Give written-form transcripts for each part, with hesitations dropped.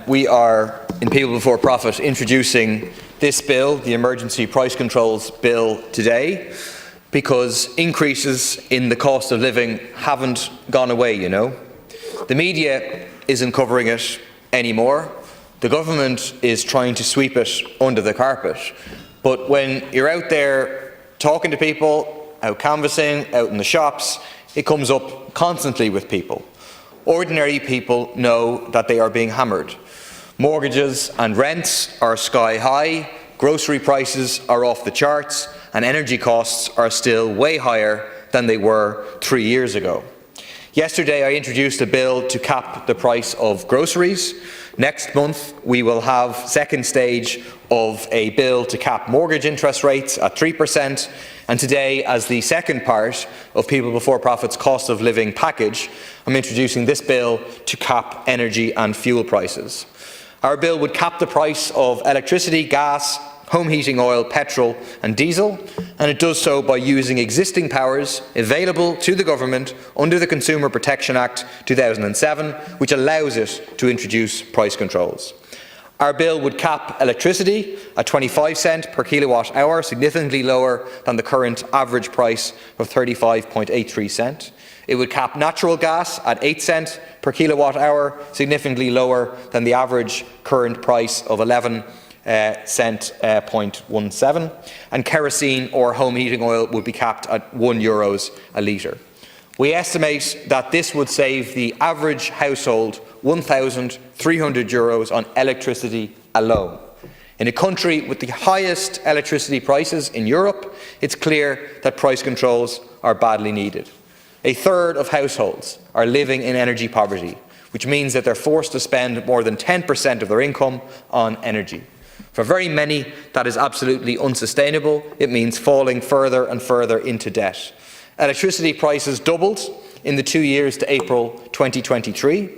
We are, in People Before Profit, introducing this bill, the Emergency Price Controls Bill, today because increases in the cost of living haven't gone away, you know. The media isn't covering it anymore. The government is trying to sweep it under the carpet. But when you're out there talking to people, out canvassing, out in the shops, it comes up constantly with people. Ordinary people know that they are being hammered. Mortgages and rents are sky high, grocery prices are off the charts, and energy costs are still way higher than they were 3 years ago. Yesterday I introduced a bill to cap the price of groceries. Next month we will have second stage of a bill to cap mortgage interest rates at 3%, and today, as the second part of People Before Profit's cost of living package, I'm introducing this bill to cap energy and fuel prices. Our bill would cap the price of electricity, gas, home heating oil, petrol and diesel, and it does so by using existing powers available to the government under the Consumer Protection Act 2007, which allows it to introduce price controls. Our bill would cap electricity at 25 cents per kilowatt hour, significantly lower than the current average price of 35.83 cents. It would cap natural gas at 8 cents per kilowatt hour, significantly lower than the average current price of 11 cent 0.17, and kerosene or home heating oil would be capped at €1 a litre. We estimate that this would save the average household €1,300 on electricity alone. In a country with the highest electricity prices in Europe, it's clear that price controls are badly needed. A third of households are living in energy poverty, which means that they're forced to spend more than 10% of their income on energy. For very many, that is absolutely unsustainable. It means falling further and further into debt. Electricity prices doubled in the 2 years to April 2023.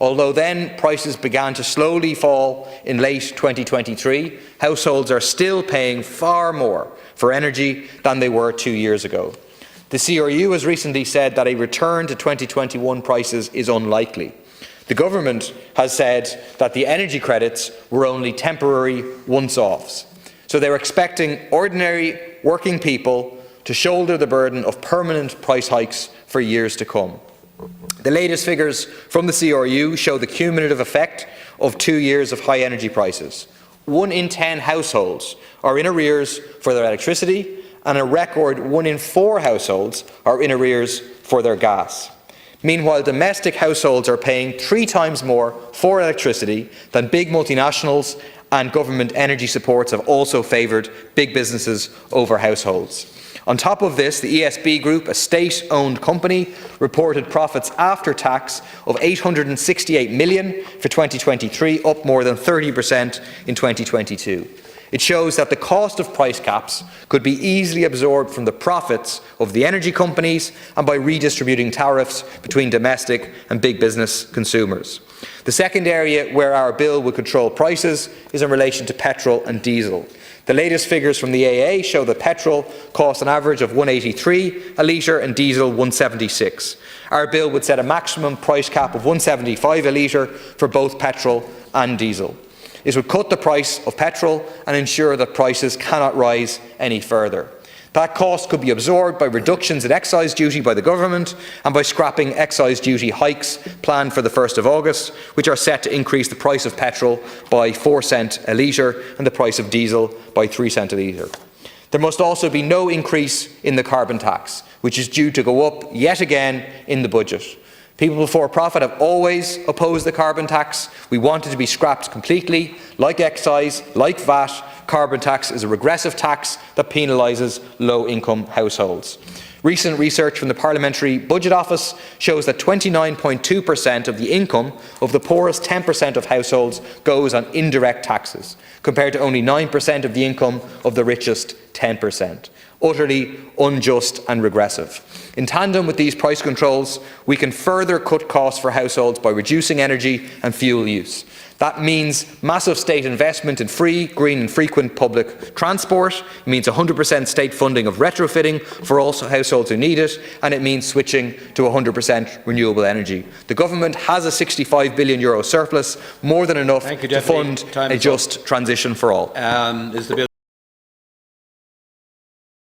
Although then prices began to slowly fall in late 2023, households are still paying far more for energy than they were 2 years ago. The CRU has recently said that a return to 2021 prices is unlikely. The government has said that the energy credits were only temporary once-offs. So they're expecting ordinary working people to shoulder the burden of permanent price hikes for years to come. The latest figures from the CRU show the cumulative effect of 2 years of high energy prices. 1 in 10 households are in arrears for their electricity, and a record 1 in 4 households are in arrears for their gas. Meanwhile, domestic households are paying 3 times more for electricity than big multinationals, and government energy supports have also favoured big businesses over households. On top of this, the ESB Group, a state-owned company, reported profits after tax of €868 million for 2023, up more than 30% in 2022. It shows that the cost of price caps could be easily absorbed from the profits of the energy companies and by redistributing tariffs between domestic and big business consumers. The second area where our bill would control prices is in relation to petrol and diesel. The latest figures from the AA show that petrol costs an average of €1.83 a litre and diesel €1.76. Our bill would set a maximum price cap of €1.75 a litre for both petrol and diesel. It would cut the price of petrol and ensure that prices cannot rise any further. That cost could be absorbed by reductions in excise duty by the government and by scrapping excise duty hikes planned for the 1st of August, which are set to increase the price of petrol by 4 cents a litre and the price of diesel by 3 cents a litre. There must also be no increase in the carbon tax, which is due to go up yet again in the budget. People Before Profit have always opposed the carbon tax. We want it to be scrapped completely. Like excise, like VAT, carbon tax is a regressive tax that penalises low-income households. Recent research from the Parliamentary Budget Office shows that 29.2% of the income of the poorest 10% of households goes on indirect taxes, compared to only 9% of the income of the richest 10%. utterly unjust and regressive. In tandem with these price controls, we can further cut costs for households by reducing energy and fuel use. That means massive state investment in free, green and frequent public transport. It means 100% state funding of retrofitting for all households who need it, and it means switching to 100% renewable energy. The government has a €65 billion surplus, more than enough to fund a just transition for all.